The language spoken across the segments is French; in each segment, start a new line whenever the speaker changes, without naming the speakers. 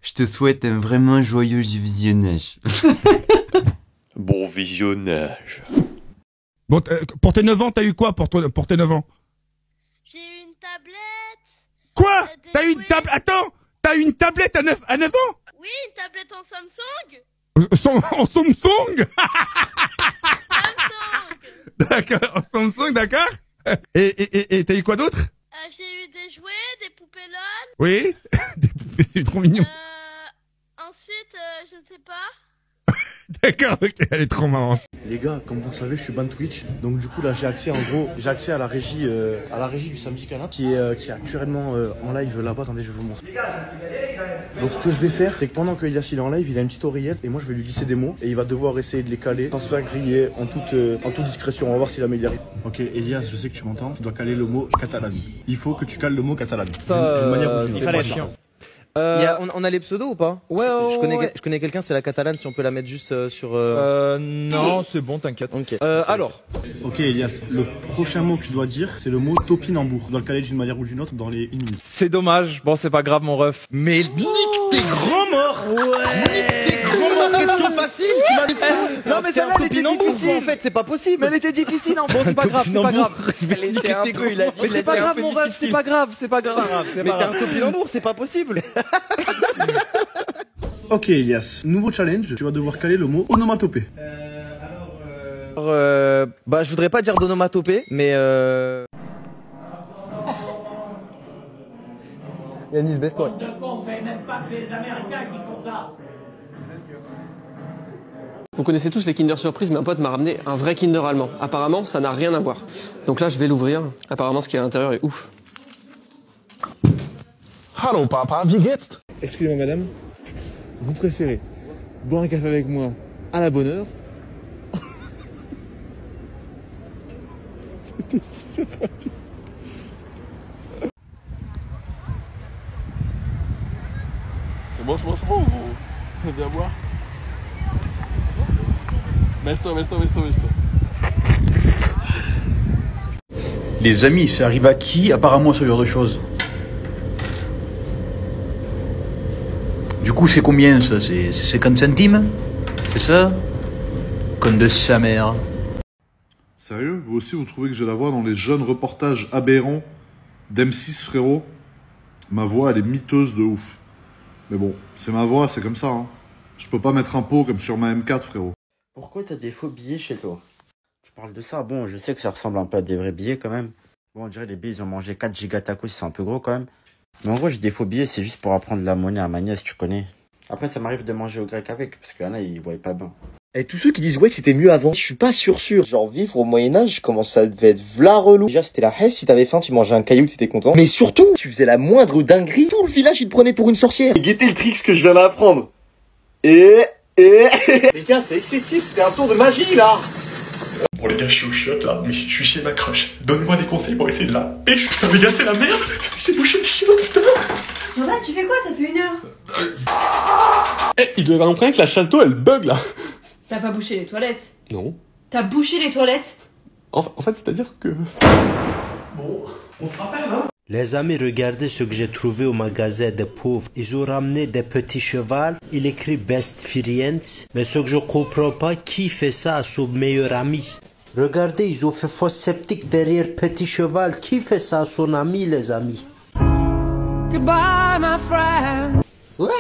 Je te souhaite un vraiment joyeux visionnage.
Bon visionnage.
Bon, pour tes 9 ans, t'as eu quoi pour tes 9 ans?
J'ai eu une tablette.
Quoi? T'as eu une tablette? Attends! T'as eu une tablette à 9 ans?
Oui, une tablette en Samsung.
En Samsung?
Samsung.
D'accord, en Samsung, d'accord. Et t'as eu quoi d'autre?
J'ai eu des jouets, des poupées LOL.
Oui. Des poupées, c'est trop mignon.
Ensuite, je ne sais pas.
D'accord, ok, elle est trop marrante.
Les gars, comme vous le savez, je suis ban Twitch. Donc du coup là j'ai accès à la régie du Samedi Canap qui est actuellement en live là-bas. Attendez, je vais vous montrer. Donc ce que je vais faire, c'est que pendant que Elias il est en live, il a une petite oreillette et moi je vais lui glisser des mots et il va devoir essayer de les caler sans se faire griller en toute discrétion. On va voir s'il améliore. Ok Elias, je sais que tu m'entends. Tu dois caler le mot catalan. Il faut que tu cales le mot catalan.
Ça,
d'une manière où tu
il
sais
fallait
pas.
chiant.
On a les pseudos ou pas?
Ouais,
je connais quelqu'un, c'est la catalane, si on peut la mettre juste sur...
Non, c'est bon, t'inquiète.
Ok.
Alors.
Ok Elias, le prochain mot que tu dois dire, c'est le mot topinambour. Tu dois le caler d'une manière ou d'une autre dans les 1 minute.
C'est dommage. Bon, c'est pas grave, mon ref.
Mais nique tes grands morts! Ouais! Nique tes grands morts! Question facile! Tu m'as dit
Non, mais celle-là, elle était difficile.
En fait, c'est pas possible!
Mais elle était difficile, hein. Bon, c'est pas grave, c'est pas grave.
Mais niquer tes grands morts!
Mais c'est pas grave, mon ref, c'est pas grave, c'est pas grave.
Mais t'es un topinambour, c'est pas possible!
Ok Elias, nouveau challenge, tu vas devoir caler le mot onomatopée.
Bah je voudrais pas dire d'onomatopée, mais Yanis, baisse-toi.
Vous savez même pas que c'est les Américains qui font ça.
Vous connaissez tous les Kinder Surprise, mais un pote m'a ramené un vrai Kinder allemand. Apparemment, ça n'a rien à voir. Donc là, je vais l'ouvrir. Apparemment, ce qu'il y a à l'intérieur est ouf.
Hallo papa, wie geht's?
Excusez-moi madame, vous préférez boire un café avec moi à la bonne heure? C'était super rapide.
C'est bon, vous viens boire. Baisse-toi.
Les amis, ça arrive à qui apparemment ce genre de choses? Du coup, c'est combien ça? C'est 50 centimes? C'est ça? Comme de sa mère.
Sérieux? Vous aussi, vous trouvez que j'ai la voix dans les jeunes reportages aberrants d'M6, frérot? Ma voix, elle est miteuse de ouf. Mais bon, c'est ma voix, c'est comme ça, hein. Je peux pas mettre un pot comme sur ma M4, frérot.
Pourquoi t'as des faux billets chez toi? Tu parles de ça? Bon, je sais que ça ressemble un peu à des vrais billets quand même. Bon, on dirait les billets, ils ont mangé 4 giga tacos, c'est un peu gros quand même. Mais en gros, j'ai des faux billets, c'est juste pour apprendre la monnaie à ma nièce, tu connais. Après, ça m'arrive de manger au grec avec, parce qu'il y en a, ils voyaient pas bien.
Et tous ceux qui disent ouais c'était mieux avant, je suis pas sûr. Genre vivre au Moyen-Âge, comment ça devait être v'là relou. Déjà c'était la hesse, si t'avais faim tu mangeais un caillou, t'étais content. Mais surtout, tu faisais la moindre dinguerie, tout le village il te prenait pour une sorcière. Guettez le tricks que je viens d'apprendre. Les gars c'est excessif, c'est un tour de magie là.
Bon les gars, je suis au chiottes là, mais je suis chez ma crush. Donne-moi des conseils pour essayer de la pêche. Putain les gars, c'est la merde. J'ai bouché le chiotte, putain.
Voilà, tu fais quoi? Ça fait 1 heure.
Eh, il doit y avoir un problème que la chasse d'eau elle bug là.
T'as pas bouché les toilettes?
Non.
T'as bouché les toilettes?
En fait, c'est-à-dire que... Bon, on se rappelle, hein?
Les amis, regardez ce que j'ai trouvé au magasin des pauvres. Ils ont ramené des petits chevals. Il écrit Best Friends. Mais ce que je comprends pas, qui fait ça à son meilleur ami? Regardez, ils ont fait fosse septique derrière petit cheval. Qui fait ça à son ami, les amis?
Goodbye, my friend.
Ouais,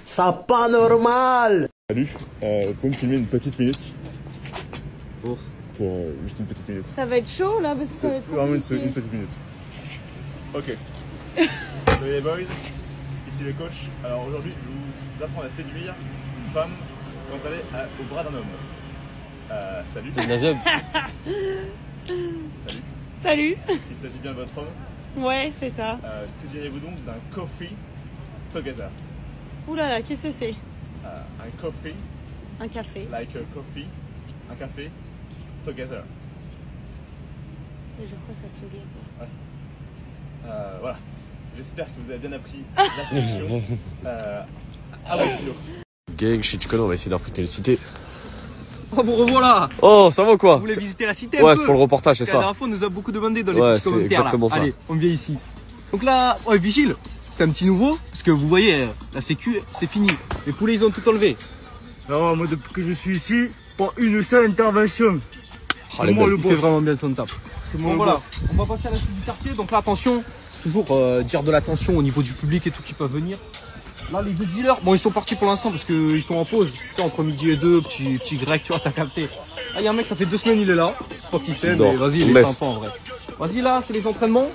ça pas normal.
Salut, vous pouvez me filmer une petite minute? Pour juste une petite minute.
Ça va être chaud là parce que ça va être
Vraiment une petite minute. Ok. Salut les boys, ici les coachs. Alors aujourd'hui, je vous apprends à séduire une femme quand elle est au bras d'un homme. Salut. C'est Najeb. Salut.
Salut.
Il s'agit bien de votre homme.
Ouais, c'est ça.
Que diriez-vous donc d'un coffee together?
Ouh là là, qu'est-ce que c'est?
Un coffee.
Un café.
Like a coffee. Un café. Together.
Je crois ça together.
Ouais. Voilà. J'espère que vous avez bien appris la solution. À vos stylos.
Gang, je suis tu connais, on va essayer d'infiltrer une cité.
Oh, vous revoilà.
Oh, ça va quoi?
Vous voulez visiter la cité
Ouais,
un peu?
c'est pour le reportage, c'est ça.
La dernière fois, on nous a beaucoup demandé dans les
ouais,
petits commentaires.
Exactement
là.
ça.
Allez, on vient ici. Donc là, ouais, vigile.
c'est un petit nouveau, parce que vous voyez, la sécu, c'est fini. Les poulets, ils ont tout enlevé.
Non, moi depuis que je suis ici, pas une seule intervention.
Oh, il fait vraiment bien son taf. Bon, voilà, on va passer à la suite du quartier. Donc là, attention, toujours dire de l'attention au niveau du public et tout qui peuvent venir. Là, les deux dealers, bon, ils sont partis pour l'instant parce qu'ils sont en pause. Tu sais, entre midi et deux, petit grec, tu vois, t'as capté. Là, il y a un mec, ça fait 2 semaines, il est là. Je sais pas qui c'est, mais vas-y, il est sympa en vrai. Vas-y, là, c'est les entraînements.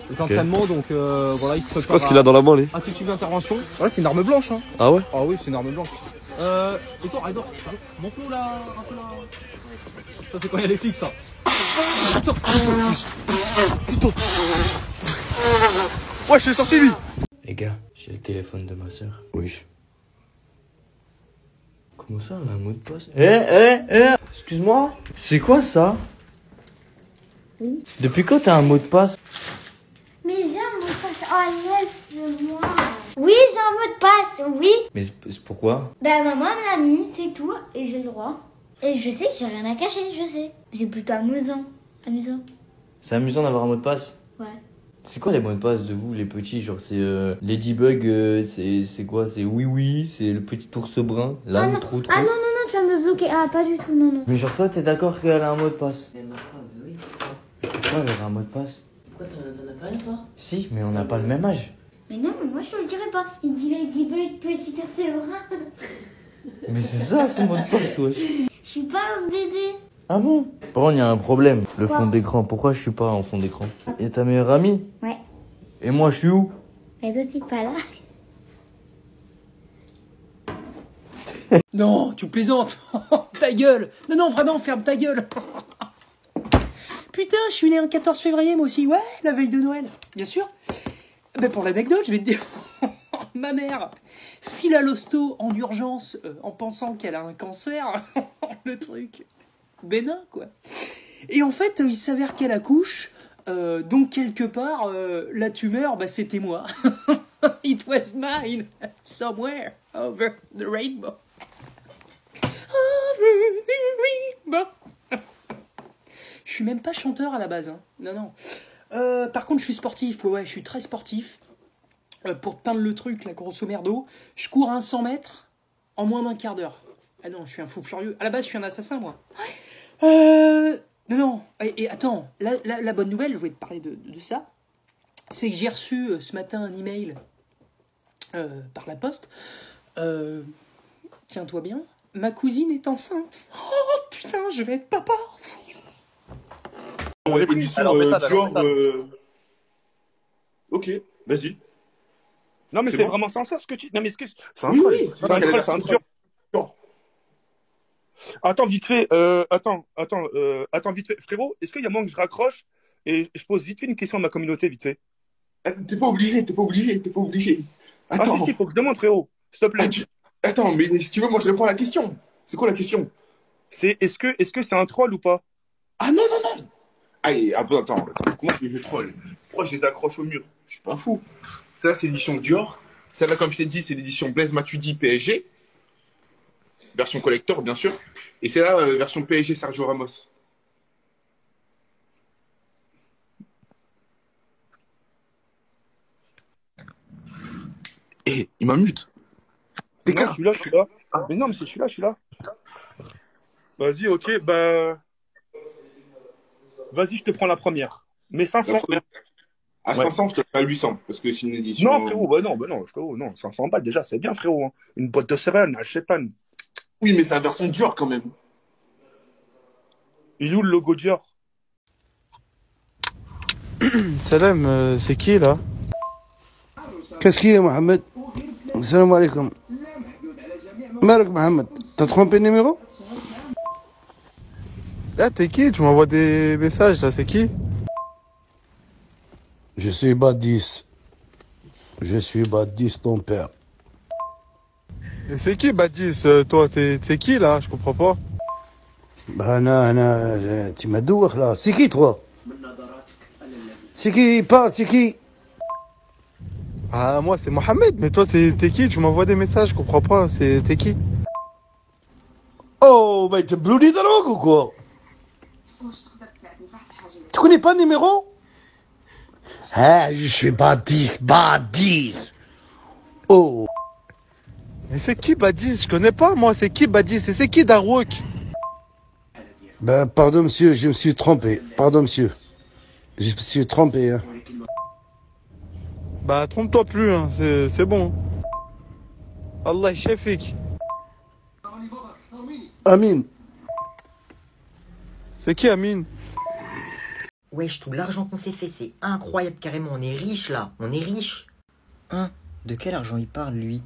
Les entraînements, donc voilà, il se prépare.
C'est quoi ce qu'il a dans la main, lui?
Un tout type d'intervention. Ouais, c'est une arme blanche, hein.
Ah ouais?
Ah oui, c'est une arme blanche. Et toi, Aïdor, montre-nous là, un peu là. Ça, c'est quand il y a les flics, ça. Putain. Putain. Ouais, je l'ai sorti, lui.
Les gars, j'ai le téléphone de ma soeur. Oui. Comment ça, elle a un mot de passe? Excuse-moi, c'est quoi ça?
Oui.
Depuis quand t'as un mot de passe?
Mais j'ai un mot de passe. Oh, laisse-moi. Oui, j'ai un mot de passe, oui.
Mais c'est pourquoi?
Ben, maman me l'a mis, c'est tout. Et j'ai le droit. Et je sais que j'ai rien à cacher, je sais. C'est plutôt amusant. Amusant.
C'est amusant d'avoir un mot de passe?
Ouais.
C'est quoi les mots de passe de vous, les petits? Genre, c'est Ladybug, c'est quoi? C'est oui, c'est le petit ours brun, l'âne, trop.
Ah non, tu vas me bloquer. Ah, pas du tout, non.
Mais genre, toi, t'es d'accord qu'elle a un mot de passe? Pourquoi elle aurait un mot de passe?
Pourquoi t'en as pas un, toi?
Si, mais on n'a pas le même âge.
Mais non, moi je te le dirai pas. Il dit Ladybug, petit ours brun.
Mais c'est ça, son mot de passe, wesh.
Je suis pas un bébé.
Ah bon? Par contre, il y a un problème. Le
Quoi?
fond d'écran. Pourquoi je suis pas en fond d'écran? Et ta meilleure amie?
Ouais.
Et moi, je suis où?
Et toi, t'es pas là.
Non, tu plaisantes. Ta gueule. Non, vraiment, ferme ta gueule. Putain, je suis né un 14 février, moi aussi. Ouais, la veille de Noël. Bien sûr. Ben pour l'anecdote, je vais te dire. Ma mère file à l'hosto en urgence en pensant qu'elle a un cancer. Le truc bénin, quoi. Et en fait, il s'avère qu'elle accouche. Donc, quelque part, la tumeur, bah, c'était moi. It was mine. Somewhere over the rainbow. Over the rainbow. Je suis même pas chanteur à la base. Hein. Non. Par contre, je suis sportif. Ouais, je suis très sportif. Pour te peindre le truc, la grosso merdo, je cours un 100 mètres en moins d'un quart d'heure. Ah non, je suis un fou furieux. À la base, je suis un assassin, moi. Non. Et attends, la bonne nouvelle, je voulais te parler de ça. C'est que j'ai reçu ce matin un email par la poste. Tiens-toi bien, ma cousine est enceinte. Oh putain, je vais être papa.
On est pris sur Dior. Ok, vas-y.
Non, mais c'est
bon
vraiment sincère ce que tu. Non, mais excuse. C'est un
Oui,
troll.
oui,
C'est un troll, c'est un troll. Attends, vite fait. Attends, vite fait. Frérot, est-ce qu'il y a moyen que je raccroche et je pose vite fait une question à ma communauté, vite fait?
T'es pas obligé. Attends.
Ah, si, faut que je demande, frérot. S'il te plaît.
Attends, mais si tu veux, moi je réponds à la question. C'est quoi la question?
C'est est-ce que c'est un troll ou pas?
Ah non. Allez, attends. Comment je troll? Pourquoi je les accroche au mur? Je suis pas fou. Ça, c'est l'édition Dior. Celle-là, comme je t'ai dit, c'est l'édition Blaise Matuidi PSG. Version collector, bien sûr. Et c'est là, version PSG Sergio Ramos. Eh, il m'a mute.
Non, je suis là. Mais non, mais je suis là. Vas-y, ok, bah... Vas-y, je te prends la première. Mais 500.
À 500, je te fais à 800, parce que c'est une édition...
Non, frérot, frérot, non. 500 balles, déjà, c'est bien, frérot. Hein. Une boîte de céréales, je sais pas.
Oui, mais c'est la version Dior, quand même.
Il est où le logo Dior?
Salam, c'est qui, là?
Qu'est-ce qu'il y a, Mohamed? Salam alaikum. Malak, Mohamed. T'as trompé le numéro?
Ah, t'es qui? Tu m'envoies des messages, là, c'est qui?
Je suis Badis. Je suis Badis, ton père.
Et c'est qui, Badis, toi? C'est qui, là? Je comprends pas.
Tu m'as dit, là. C'est qui, toi? C'est qui? Parle, c'est qui?
Ah, moi, c'est Mohamed, mais toi, t'es qui? Tu m'envoies des messages, je comprends pas. T'es qui?
Oh, mais t'es bloudi de drogue ou quoi? Tu connais pas le numéro? Ah, je suis Badis. Oh.
Mais c'est qui Badis? Je connais pas moi, c'est qui Badis? Et c'est qui Darwook?
Ben, pardon monsieur, je me suis trompé. Pardon monsieur. Je me suis trompé, hein.
Bah trompe-toi plus, hein, c'est bon. Allah Shafik.
Amine.
C'est qui Amine?
Wesh, tout l'argent qu'on s'est fait, c'est incroyable carrément. On est riche là, on est riche. Hein? De quel argent il parle lui?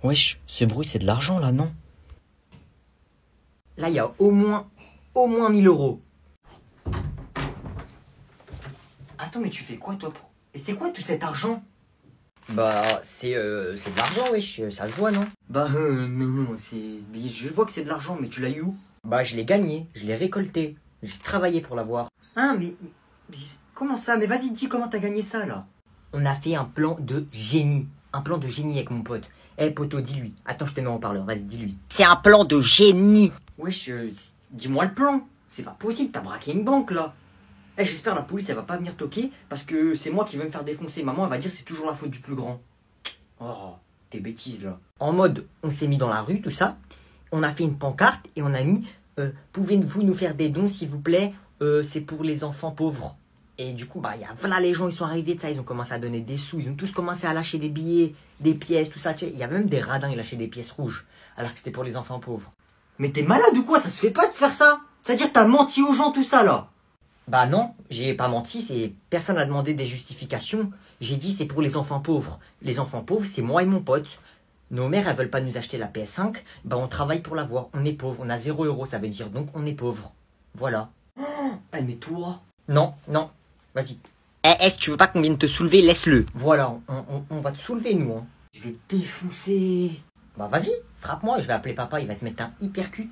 Wesh, ce bruit c'est de l'argent là, non? Là, il y a au moins 1000 euros. Attends, mais tu fais quoi toi? Et c'est quoi tout cet argent? Bah, c'est de l'argent, wesh, ça se voit, non? Bah, non, je vois que c'est de l'argent, mais tu l'as eu où? Bah, je l'ai gagné, je l'ai récolté, j'ai travaillé pour l'avoir. Ah, mais comment ça? Mais vas-y, dis comment t'as gagné ça, là? On a fait un plan de génie avec mon pote. Eh, poto, dis-lui. Attends, je te mets en parleur, vas-y, dis-lui. C'est un plan de génie! Wesh, dis-moi le plan. C'est pas possible, t'as braqué une banque, là. Eh, j'espère la police elle va pas venir toquer parce que c'est moi qui vais me faire défoncer. Maman elle va dire c'est toujours la faute du plus grand. Oh, tes bêtises là. En mode, on s'est mis dans la rue, tout ça. On a fait une pancarte et on a mis pouvez-vous nous faire des dons s'il vous plaît, c'est pour les enfants pauvres. Et du coup, bah, voilà, les gens ils sont arrivés de ça, ils ont commencé à donner des sous, ils ont tous commencé à lâcher des billets, des pièces, tout ça. Il y a même des radins, ils lâchaient des pièces rouges alors que c'était pour les enfants pauvres. Mais t'es malade ou quoi? Ça se fait pas de faire ça. C'est-à-dire que t'as menti aux gens tout ça là. Bah non, j'ai pas menti, personne n'a demandé des justifications. J'ai dit c'est pour les enfants pauvres. Les enfants pauvres, c'est moi et mon pote. Nos mères, elles veulent pas nous acheter la PS5, bah on travaille pour l'avoir. On est pauvre, on a 0 €, ça veut dire, donc on est pauvre. Voilà. Eh mais toi... Non, vas-y. Est-ce que tu veux pas qu'on vienne te soulever? Laisse-le. Voilà, on va te soulever nous. Hein. Je vais te défoncer. Bah vas-y, frappe-moi, je vais appeler papa, il va te mettre un hypercut.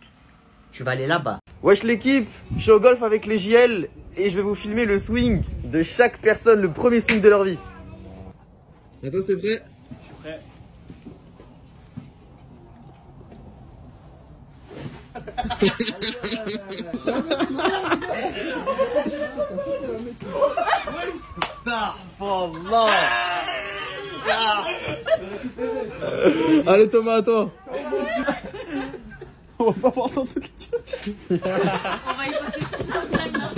Tu vas aller là-bas.
Wesh l'équipe, je suis au golf avec les JL et je vais vous filmer le swing de chaque personne, le premier swing de leur vie. Attends, c'est prêt?
Je suis prêt.
Allez Thomas, à toi. On va pas pouvoir t'en foutre.
On va y passer toute la semaine là.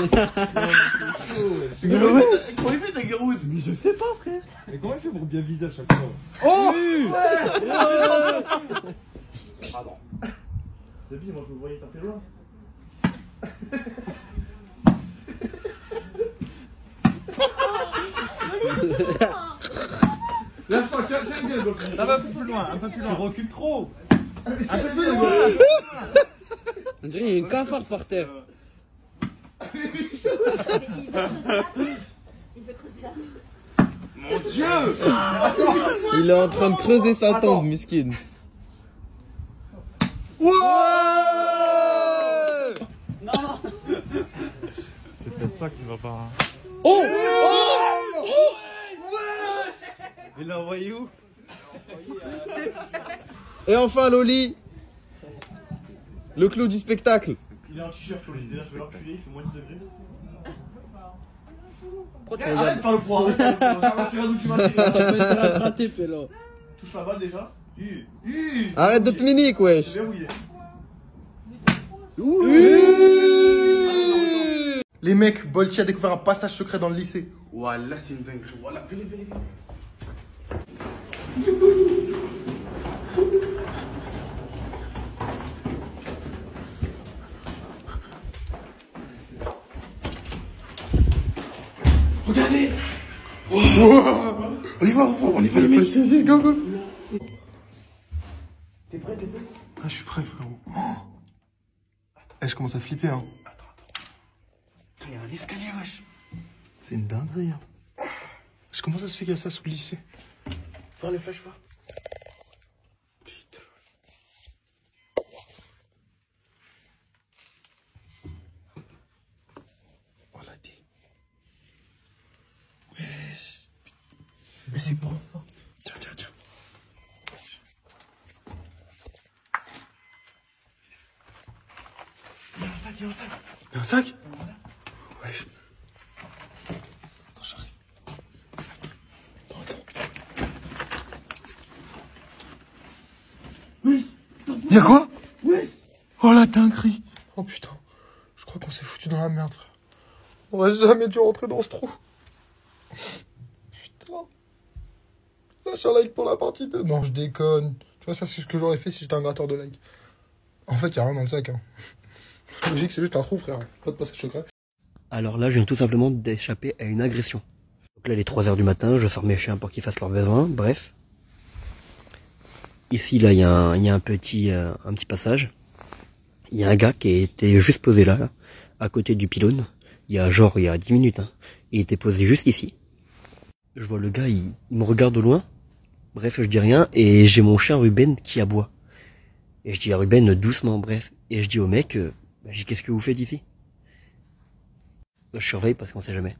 Comment il fait Tiger-Wood? Mais je sais pas frère.
Mais comment il fait pour bien viser à chaque fois?
Oh
Pardon. Zabi, moi je vous voyais taper loin.
Lâche-toi, tiens une gueule.
Ça va un peu plus loin, un peu plus loin. Tu recules trop. Un peu plus
loin. On dirait qu'il y a une cafard par terre.
Mon Dieu!
Il est en train de creuser sa tombe, miskin. Ouais!
Non! C'est peut-être ça qui va pas.
Oh!
Il l'a envoyé où?
Et enfin Loli, le clou du spectacle.
Il est en t-shirt Loli, déjà je vais l'enculer, il fait moins 10 degrés.
Arrête de faire le poids, tu vas d'où tu vas.
Touche la balle déjà.
Arrête de te minique wesh.
C'est verrouillé.
Les mecs, Bolti a découvert un passage secret dans le lycée. Voilà, c'est une dinguerie. Voilà, venez. Regardez. Wow. On y va les mecs. Vas-y, go. T'es prêt? Ah, je suis prêt, frérot. Je commence à flipper, hein. Attends. Il y a un escalier, wesh. C'est une dinguerie, hein. Comment ça se fait qu'il y a ça sous le lycée? Voir les flashs, voir. Putain. Voilà des. Wesh. Mais c'est bon. Tiens. Il y a un sac. Il y a un sac? Wesh.
Y'a quoi? Ouais. Oh la dinguerie. Oh putain. Je crois qu'on s'est foutu dans la merde, frère. On aurait jamais dû rentrer dans ce trou. Putain. Lâche un like pour la partie 2. Non, je déconne. Tu vois, ça, c'est ce que j'aurais fait si j'étais un gratteur de like. En fait, y'a rien dans le sac. Hein. Logique, c'est juste un trou, frère. Pas de passage secret.
Alors là, je viens tout simplement d'échapper à une agression. Donc là, il est 3h du matin, je sors mes chiens pour qu'ils fassent leurs besoins, bref. Ici, là, il y a un petit passage. Il y a un gars qui était juste posé là, à côté du pylône. Il y a 10 minutes. Hein. Il était posé juste ici. Je vois le gars, il me regarde au loin. Bref, je dis rien. Et j'ai mon chien Ruben qui aboie. Et je dis à Ruben doucement, bref. Et je dis au mec, qu'est-ce que vous faites ici? Je surveille parce qu'on sait jamais.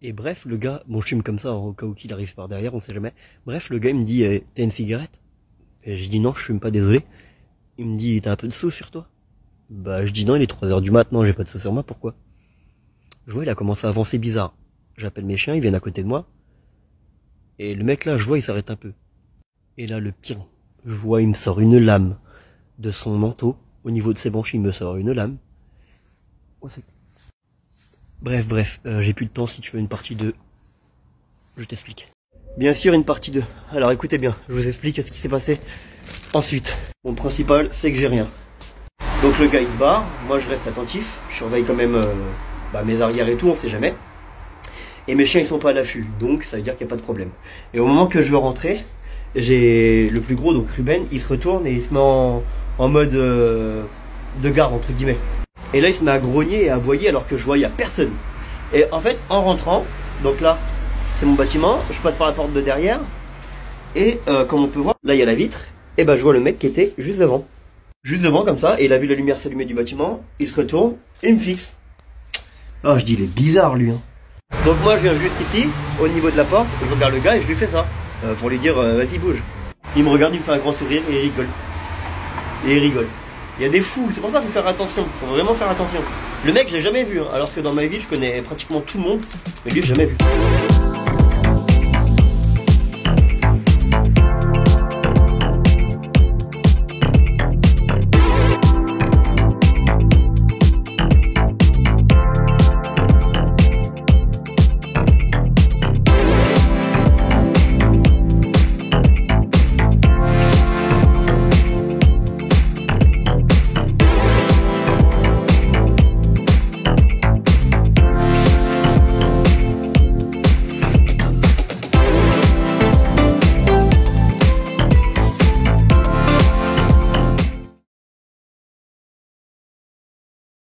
Et bref, le gars, bon je fume comme ça, au cas où qu'il arrive par derrière, on sait jamais. Bref, le gars il me dit, t'as une cigarette? Et j'ai dit non, je fume pas, désolé. Il me dit, t'as un peu de sauce sur toi? Bah je dis non, il est 3h du mat, non, j'ai pas de sauce sur moi, pourquoi? Je vois, il a commencé à avancer bizarre. J'appelle mes chiens, ils viennent à côté de moi. Et le mec là, je vois, il s'arrête un peu. Et là, le pire, je vois, il me sort une lame de son manteau. Au niveau de ses branches, il me sort une lame. Oh, bref, j'ai plus de temps, si tu veux une partie 2, je t'explique. Bien sûr, une partie 2. Alors écoutez bien, je vous explique ce qui s'est passé ensuite. Mon principal, c'est que j'ai rien. Donc le gars il se barre, moi je reste attentif, je surveille quand même mes arrières et tout, on sait jamais. Et mes chiens ils sont pas à l'affût, donc ça veut dire qu'il n'y a pas de problème. Et au moment que je veux rentrer, j'ai le plus gros, donc Ruben, il se retourne et il se met en mode de garde entre guillemets. Et là il se met à grogner et à aboyer alors que je vois il n'y a personne. Et en fait en rentrant, donc là c'est mon bâtiment, je passe par la porte de derrière. Et comme on peut voir, là il y a la vitre. Et je vois le mec qui était juste devant. Juste devant comme ça, et il a vu la lumière s'allumer du bâtiment, il se retourne et il me fixe. Ah je dis il est bizarre lui hein. Donc moi je viens juste ici, au niveau de la porte, je regarde le gars et je lui fais ça. Pour lui dire vas-y bouge. Il me regarde, il me fait un grand sourire et il rigole. Et il rigole. Il y a des fous, c'est pour ça qu'il faut faire attention, faut vraiment faire attention. Le mec je l'ai jamais vu, hein, alors que dans ma ville je connais pratiquement tout le monde, mais lui j'ai jamais vu.